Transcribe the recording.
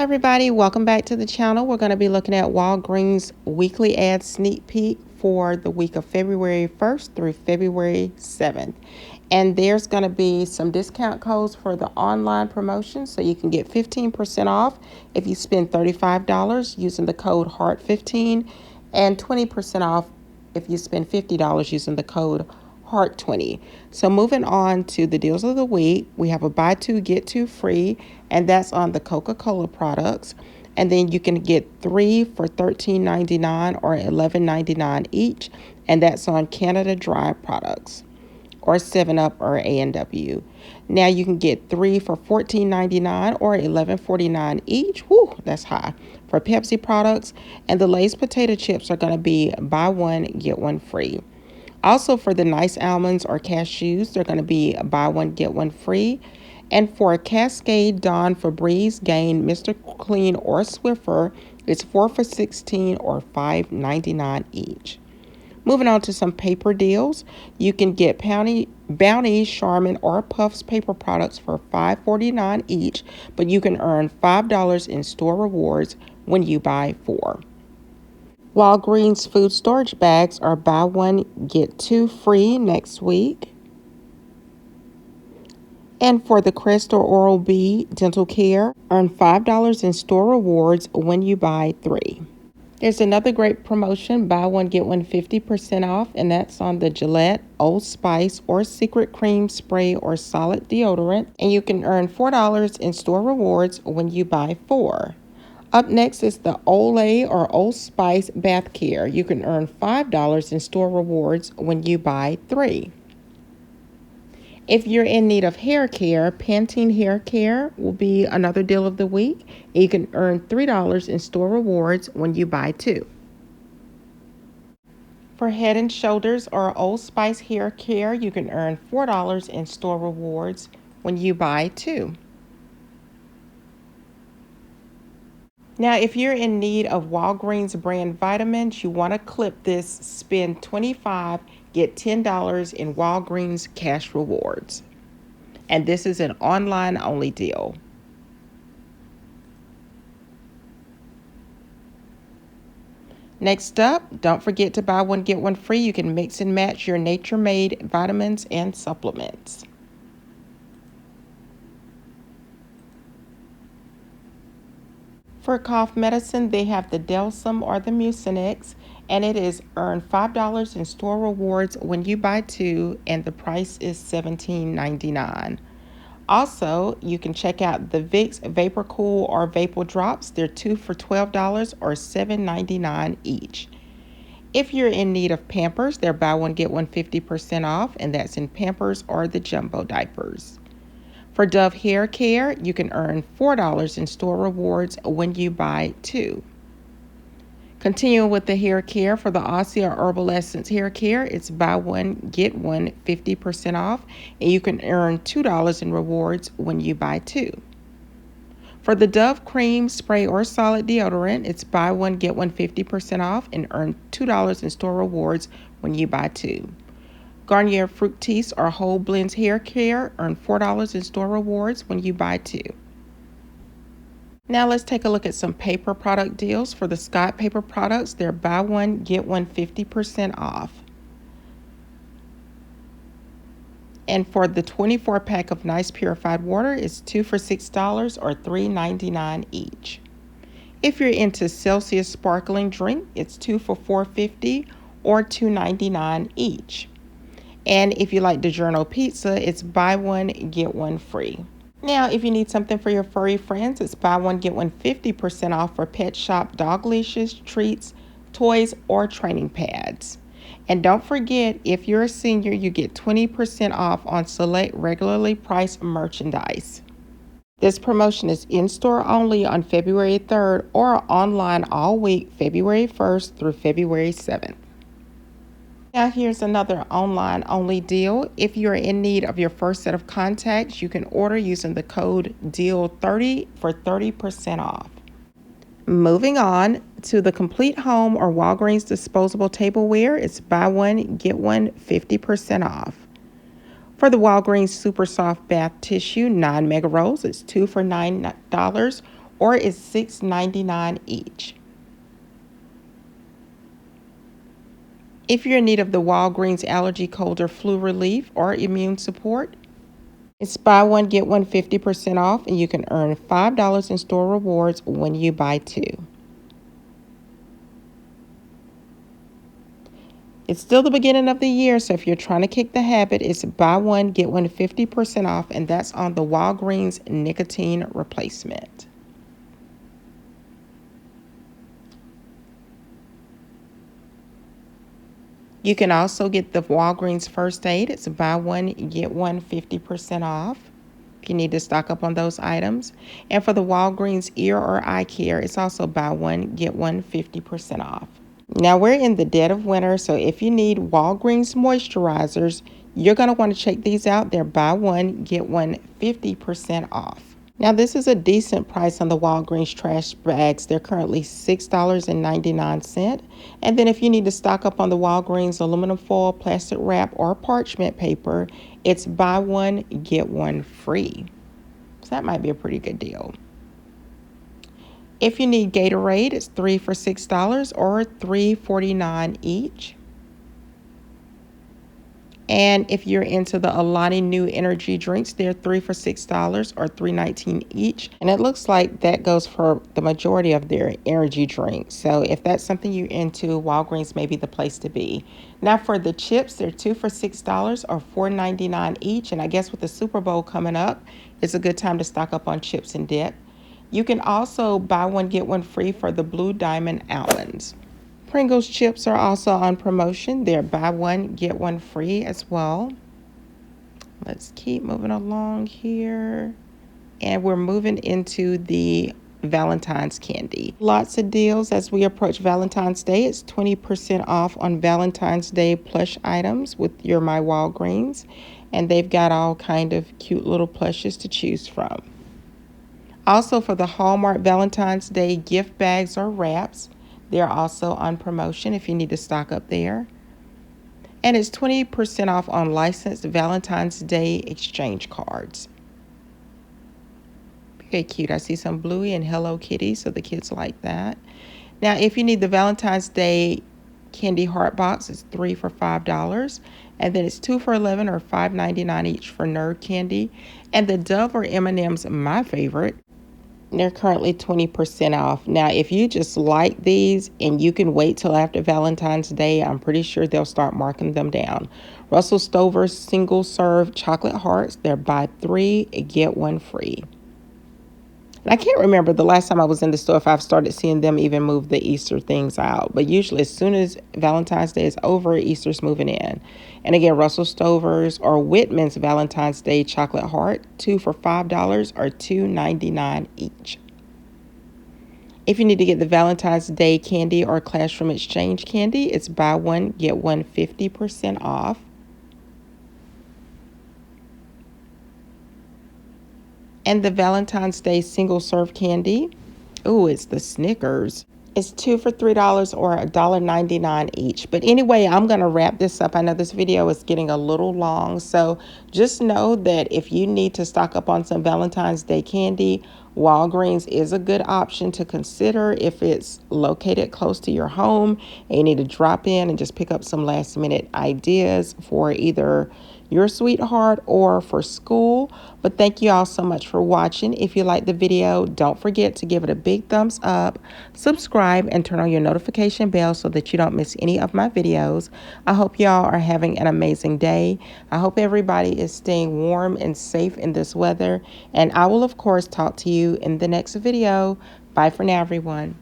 Hello everybody, welcome back to the channel. We're going to be looking at Walgreens weekly ad sneak peek for the week of February 1st through February 7th. And there's going to be some discount codes for the online promotion, so you can get 15% off if you spend $35 using the code HEART15 and 20% off if you spend $50 using the code HEART20. So moving on to the deals of the week, we have a buy two, get two free, and that's on the Coca-Cola products. And then you can get 3 for $13.99 or $11.99 each, and that's on Canada Dry products or 7-Up or A&W. Now you can get 3 for $14.99 or $11.49 each. Whew, that's high. For Pepsi products, and the Lay's potato chips are going to be buy one, get one free. Also for the nice almonds or cashews, they're going to be buy one, get one free. And for Cascade, Dawn, Febreze, Gain, Mr. Clean, or Swiffer, it's 4 for $16 or $5.99 each. Moving on to some paper deals, you can get Bounty, Charmin, or Puffs paper products for $5.49 each, but you can earn $5 in store rewards when you buy 4. Walgreens food storage bags are buy one, get 2 free next week. And for the Crest or Oral-B dental care, earn $5 in store rewards when you buy 3. There's another great promotion, buy one, get one 50% off, and that's on the Gillette, Old Spice, or Secret Cream Spray or Solid Deodorant. And you can earn $4 in store rewards when you buy 4. Up next is the Olay or Old Spice Bath Care. You can earn $5 in store rewards when you buy 3. If you're in need of hair care, Pantene Hair Care will be another deal of the week. You can earn $3 in store rewards when you buy 2. For Head and Shoulders or Old Spice Hair Care, you can earn $4 in store rewards when you buy 2. Now, if you're in need of Walgreens brand vitamins, you want to clip this, spend $25, get $10 in Walgreens cash rewards. And this is an online only deal. Next up, don't forget to buy one, get one free. You can mix and match your nature-made vitamins and supplements. For cough medicine, they have the Delsum or the Mucinex, and it is earn $5 in store rewards when you buy 2, and the price is $17.99. Also, you can check out the Vicks Vapor Cool or Vapor Drops. They're 2 for $12 or $7.99 each. If you're in need of Pampers, they're buy one, get one 50% off, and that's in Pampers or the jumbo diapers. For Dove Hair Care, you can earn $4 in store rewards when you buy 2. Continuing with the hair care, for the Aussie or Herbal Essence Hair Care, it's buy one, get one 50% off, and you can earn $2 in rewards when you buy 2. For the Dove Cream Spray or Solid Deodorant, it's buy one, get one 50% off, and earn $2 in store rewards when you buy 2. Garnier Fructis or Whole Blends Hair Care, earn $4 in store rewards when you buy 2. Now let's take a look at some paper product deals. For the Scott paper products, they're buy one, get one 50% off. And for the 24-pack of nice purified water, it's 2 for $6 or $3.99 each. If you're into Celsius sparkling drink, it's 2 for $4.50 or $2.99 each. And if you like DiGiorno pizza, it's buy one, get one free. Now, if you need something for your furry friends, it's buy one, get one 50% off for Pet Shop dog leashes, treats, toys, or training pads. And don't forget, if you're a senior, you get 20% off on select regularly priced merchandise. This promotion is in-store only on February 3rd or online all week, February 1st through February 7th. Now here's another online only deal. If you're in need of your first set of contacts, you can order using the code DEAL30 for 30% off. Moving on to the Complete Home or Walgreens disposable tableware, it's buy one, get one 50% off. For the Walgreens Super Soft Bath Tissue 9 Mega Rolls, it's 2 for $9 or it's $6.99 each. If you're in need of the Walgreens allergy, cold, or flu relief or immune support, it's buy one, get one 50% off, and you can earn $5 in store rewards when you buy two. It's still the beginning of the year, so if you're trying to kick the habit, it's buy one, get one 50% off, and that's on the Walgreens nicotine replacement. You can also get the Walgreens first aid. It's buy one, get one 50% off if you need to stock up on those items. And for the Walgreens ear or eye care, it's also buy one, get one 50% off. Now we're in the dead of winter, so if you need Walgreens moisturizers, you're going to want to check these out. They're buy one, get one 50% off. Now this is a decent price on the Walgreens trash bags. They're currently $6.99. And then if you need to stock up on the Walgreens aluminum foil, plastic wrap, or parchment paper, it's buy one, get one free. So that might be a pretty good deal. If you need Gatorade, it's 3 for $6 or $3.49 each. And if you're into the Alani New energy drinks, they're 3 for $6 or $3.19 each. And it looks like that goes for the majority of their energy drinks. So if that's something you're into, Walgreens may be the place to be. Now for the chips, they're 2 for $6 or $4.99 each. And I guess with the Super Bowl coming up, it's a good time to stock up on chips and dip. You can also buy one, get one free for the Blue Diamond Almonds. Pringles chips are also on promotion. They're buy one, get one free as well. Let's keep moving along here. And we're moving into the Valentine's candy. Lots of deals as we approach Valentine's Day. It's 20% off on Valentine's Day plush items with your My Walgreens. And they've got all kind of cute little plushes to choose from. Also for the Hallmark Valentine's Day gift bags or wraps, they're also on promotion if you need to stock up there. And it's 20% off on licensed Valentine's Day exchange cards. Very cute. I see some Bluey and Hello Kitty, so the kids like that. Now, if you need the Valentine's Day candy heart box, it's 3 for $5. And then it's 2 for $11 or $5.99 each for Nerd candy. And the Dove or M&M's, my favorite, they're currently 20% off. Now, if you just like these and you can wait till after Valentine's Day, I'm pretty sure they'll start marking them down. Russell Stover's single serve chocolate hearts, they're buy 3, get 1 free. And I can't remember the last time I was in the store if I've started seeing them even move the Easter things out. But usually as soon as Valentine's Day is over, Easter's moving in. And again, Russell Stover's or Whitman's Valentine's Day chocolate heart, 2 for $5 or $2.99 each. If you need to get the Valentine's Day candy or classroom exchange candy, it's buy one, get one 50% off. And the Valentine's Day single serve candy, oh, it's the Snickers. It's 2 for $3 or $1.99 each. But anyway, I'm going to wrap this up. I know this video is getting a little long, so just know that if you need to stock up on some Valentine's Day candy, Walgreens is a good option to consider if it's located close to your home and you need to drop in and just pick up some last minute ideas for either your sweetheart or for school. But thank you all so much for watching. If you like the video, don't forget to give it a big thumbs up, subscribe, and turn on your notification bell so that you don't miss any of my videos. I hope y'all are having an amazing day. I hope everybody is staying warm and safe in this weather. And I will, of course, talk to you in the next video. Bye for now, everyone.